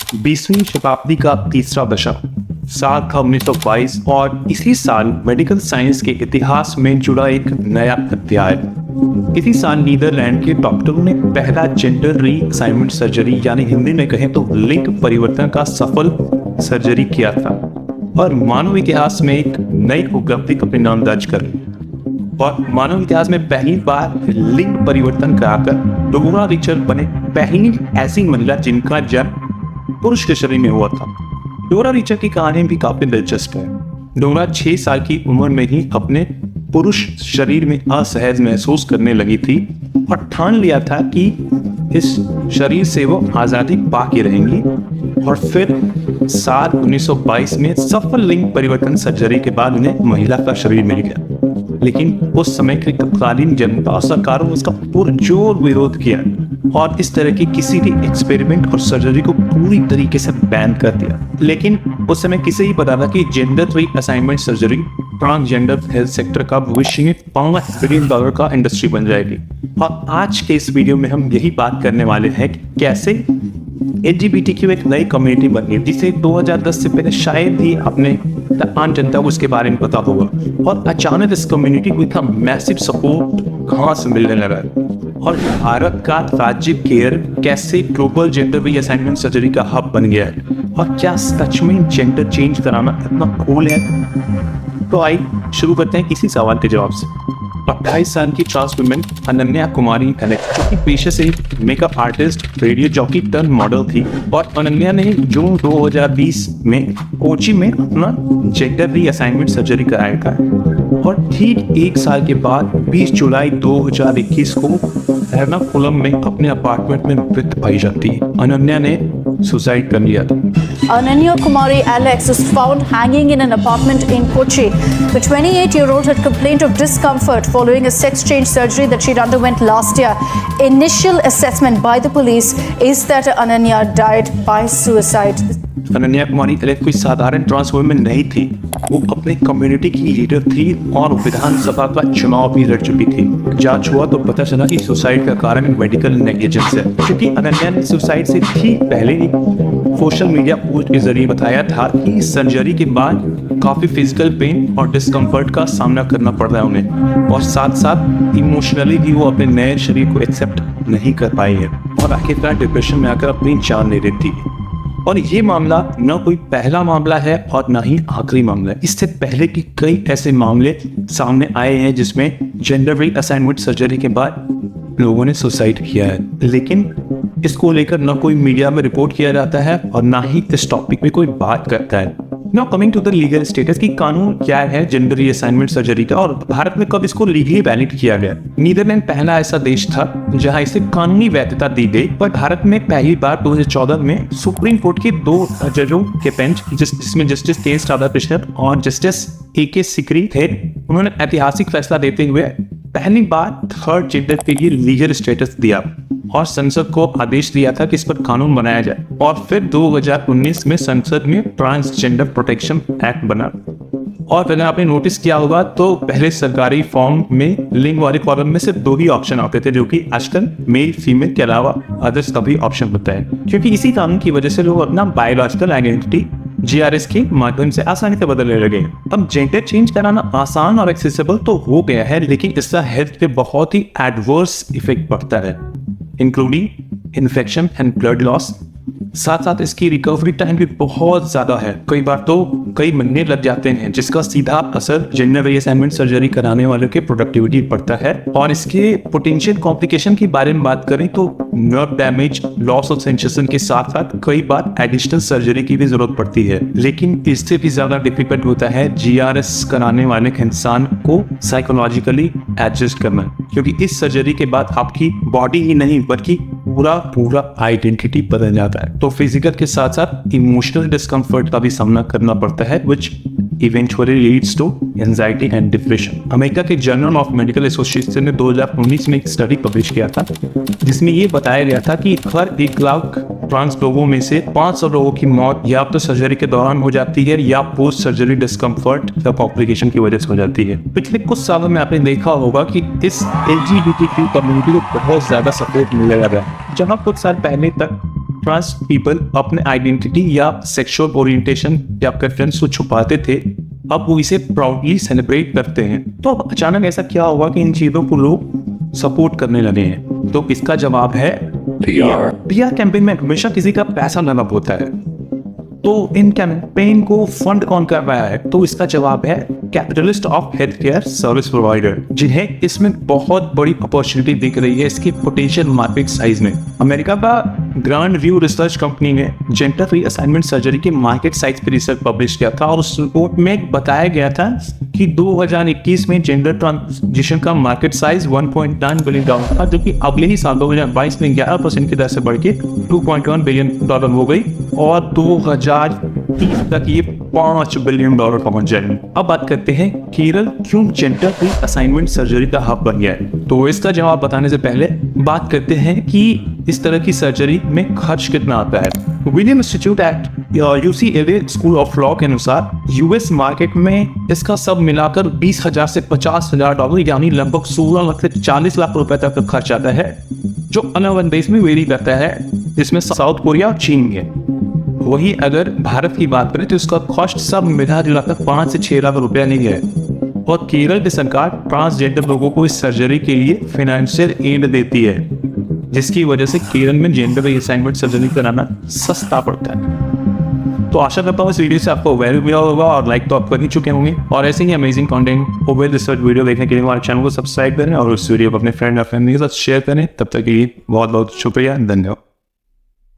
20वीं शताब्दी का तीसरा दशक, साल था 1922 और इसी साल मेडिकल साइंस के इतिहास में जुड़ा एक नया अध्याय। इसी साल नीदरलैंड के डॉक्टरों ने पहला जेंडर रीअसाइनमेंट सर्जरी यानी हिंदी में कहें तो लिंग परिवर्तन का सफल सर्जरी किया था और मानव इतिहास में एक नई उपलब्धि अपने नाम दर्ज कर ली। और मानव इतिहास में पहली बार लिंग परिवर्तन कराकर डोरा रिचर बने पहली ऐसी महिला जिनका जन्म पुरुष के शरीर में हुआ था। डोरा रिचर की कहानी भी काफी दिलचस्प है। डोरा 6 साल की उम्र में ही अपने पुरुष शरीर में असहज महसूस करने लगी थी और ठान लिया था कि इस शरीर से वो आजादी पा के रहेंगी। और फिर साल 1922 में सफल लिंग परिवर्तन सर्जरी के बाद उन्हें महिला का शरीर मिल गया, लेकिन उस समय की तत्कालीन जनता और सरकारों ने उसका पुरजोर विरोध किया और इस तरह की किसी भी एक्सपेरिमेंट और सर्जरी को पूरी तरीके से बैन कर दिया। लेकिन उस समय किसे ही पता था कि gender reassignment surgery transgender health sector का भविष्य में $5 बिलियन का इंडस्ट्री बन जाएगी। और आज के इस वीडियो में हम यही बात करने वाले हैं कि कैसे LGBTQ एक नई कम्युनिटी बनी जिसे 2010 से पहले शायद ही अपने आम जनता को इसके बारे में पता होगा और अचानक इस कम्युनिटी को इतना मैसिव सपोर्ट कहाँ से मिलने लगा है। और भारत का राज्य केयर कैसे ग्लोबल जेंडर रीअसाइनमेंट सर्जरी का हब बन गया है और क्या सच में जेंडर चेंज कराना इतना कूल है। तो आइए शुरू करते हैं इसी सवाल के जवाब से। 28 साल की ट्रांस वुमेन अनन्या कुमारी जो कि पेशे से makeup artist, radio jockey turn model थी और अनन्या ने जून 2020 में कोची में अपना जेंडर रीअसाइनमेंट सर्जरी कराया था और ठीक 1 साल के बाद 20 जुलाई 2021 को एर्नाकुलम में अपने अपार्टमेंट में मृत पाई जाती है। अनन्या ने सुसाइड कर लिया था। Ananya Kumari Alex is found hanging in an apartment in Kochi. The 28-year-old had complained of discomfort following a sex change surgery that she underwent last year. Initial assessment by the police is that Ananya died by suicide. Ananya Kumari Alex कोई साधारण trans women नहीं थी, वो अपने community की leader थी और विधानसभा का चुनाव भी लड़ चुकी थी। जांच हुआ तो पता चला कि सुसाइड का कारण मेडिकल नेग्लिजेंस है, क्योंकि अनन्या ने सुसाइड से ठीक पहले ही सोशल मीडिया पोस्ट के जरिए बताया था कि सर्जरी के बाद काफी फिजिकल पेन और डिस्कम्फर्ट का सामना करना पड़ रहा है उन्हें और साथ साथ इमोशनली भी वो अपने नए शरीर को एक्सेप्ट नहीं कर पाई है और आखिरकार डिप्रेशन में आकर अपनी जान ले लेती है। और ये मामला न कोई पहला मामला है और न ही आखिरी मामला है। इससे पहले की कई ऐसे मामले सामने आए हैं जिसमें जेंडर रीअसाइनमेंट सर्जरी के बाद लोगों ने सुसाइड किया है, लेकिन इसको लेकर न कोई मीडिया में रिपोर्ट किया जाता है और ना ही इस टॉपिक में कोई बात करता है। Now coming to the legal status की कानून क्या है जेंडर रीअसाइनमेंट सर्जरी का और भारत में कब इसको लीगली वैलिड किया गया। नीदरलैंड पहला ऐसा देश था जहां इसे कानूनी वैधता दी गई, पर भारत में पहली बार 2014 में सुप्रीम कोर्ट के 2 जजों के बेंच जिसमें जस्टिस के राधाकृष्णन और जस्टिस AK सिकरी थे, उन्होंने ऐतिहासिक फैसला देते हुए पहली बार थर्ड जेंडर के लिए लीगल स्टेटस दिया और संसद को आदेश दिया था कि इस पर कानून बनाया जाए। और फिर 2019 में संसद में ट्रांसजेंडर प्रोटेक्शन एक्ट बना। और अगर आपने नोटिस किया होगा तो पहले सरकारी फॉर्म में लिंग वाले कॉलम में सिर्फ 2 ही ऑप्शन आते थे, जो कि आजकल मेल फीमेल के अलावा अदर्स का भी ऑप्शन होता है, क्योंकि इसी कानून की वजह से लोग अपना बायोलॉजिकल आइडेंटिटी GRS के माध्यम से आसानी से बदलने लगे। अब जेंडर चेंज कराना आसान और एक्सेसिबल तो हो गया है, लेकिन इसका हेल्थ पे बहुत ही एडवर्स इफेक्ट पड़ता है, including infection and blood loss. साथ साथ इसकी रिकवरी टाइम भी बहुत ज्यादा है, कई बार तो कई महीने लग जाते हैं, जिसका सीधा असर जेंडर रीअसाइनमेंट सर्जरी कराने वालों के प्रोडक्टिविटी पड़ता है। और इसके पोटेंशियल कॉम्प्लिकेशन के बारे में बात करें तो nerve damage, loss of sensation के साथ साथ कई बार एडिशनल सर्जरी की भी जरूरत पड़ती है। लेकिन इससे भी ज्यादा डिफिकल्ट होता है GRS कराने वाले इंसान को साइकोलॉजिकली एडजस्ट करना, क्योंकि इस सर्जरी के बाद आपकी बॉडी ही नहीं बल्कि पूरा आइडेंटिटी बदल जाता है। तो फिजिकल के साथ साथ इमोशनल डिस्कम्फर्ट का भी सामना करना पड़ता है, which eventually leads to anxiety and depression। America के जर्नल ऑफ मेडिकल एसोसिएशन ने 2019 में एक स्टडी पब्लिश किया था जिसमें ये बताया गया था कि हर 1 लाख ट्रांस लोगों में से 500 लोगों की मौत या तो सर्जरी के दौरान हो जाती है या पोस्ट सर्जरी डिस्कम्फर्ट या कॉम्प्लिकेशन की वजह से हो जाती है। पिछले कुछ सालों में आपने देखा होगा कि इस LGBTQ कम्युनिटी को बहुत ज्यादा सपोर्ट मिल रहा है। जहां कुछ साल पहले तक ट्रांस पीपल अपने आइडेंटिटी या सेक्सुअल ओरिएंटेशन या प्रेफरेंस को छुपाते थे, अब वो इसे प्राउडली सेलिब्रेट करते हैं। तो अब अचानक ऐसा क्या हुआ कि इन चीज़ों को लोग सपोर्ट करने लगे हैं? तो इसका जवाब है PR कैंपेन में हमेशा किसी का पैसा लगा होता है। तो इन कैंपेन को फंड कौन कर रहा है? तो इसका जवाब है capitalist of health care service provider, जिन्हें इसमें बहुत बड़ी अपॉर्चुनिटी दिख रही है इसकी पोटेंशियल मार्केट साइज में। अमेरिका का ग्रांड व्यू रिसर्च कंपनी ने जेंडर रीअसाइनमेंट सर्जरी के मार्केट साइज पर रिसर्च पब्लिश किया था और उस रिपोर्ट में बताया गया था कि 2021 में जेंडर ट्रांजिशन का मार्केट साइज $1.9 बिलियन था, जो कि अगले ही साल 2022 में 11% की दर से बढ़ के $2.1 बिलियन हो गई और 2030 तक ये $5 बिलियन पहुंच जाएंगे। अब बात करते हैं केरल क्यों जेंडर रीअसाइनमेंट सर्जरी का हब बन गया है। तो इसका जवाब बताने से पहले बात करते हैं कि इस तरह की सर्जरी में खर्च कितना आता है। William institute eight UCLA school of law के अनुसार US मार्केट में इसका सब मिलाकर 20,000 से $50,000 यानी लगभग 16 लाख से 40 लाख रुपए तक का खर्च आता है, जो अलग अलग देश में वेरी करता है, जिसमें साउथ कोरिया और चीन है। वही अगर भारत की बात करें तो इसका कॉस्ट सब मिला जुलाकर 5 से 6 लाख रुपया नहीं है। और केरल की सरकार ट्रांसजेंडर लोगों को इस सर्जरी के लिए फाइनेंशियल एड देती है, जिसकी वजह से केरल में जेंडर रीअसाइनमेंट सर्जरी कराना सस्ता पड़ता है। तो आशा करता हूँ इस वीडियो से आपको वैल्यू मिला होगा और लाइक तो आप कर ही चुके होंगे। और ऐसे ही amazing content over research video देखने के लिए हमारे चैनल को सब्सक्राइब करें और उस वीडियो को अपने फ्रेंड और फैमिली के साथ शेयर करें। तब तक के लिए बहुत बहुत शुक्रिया, धन्यवाद।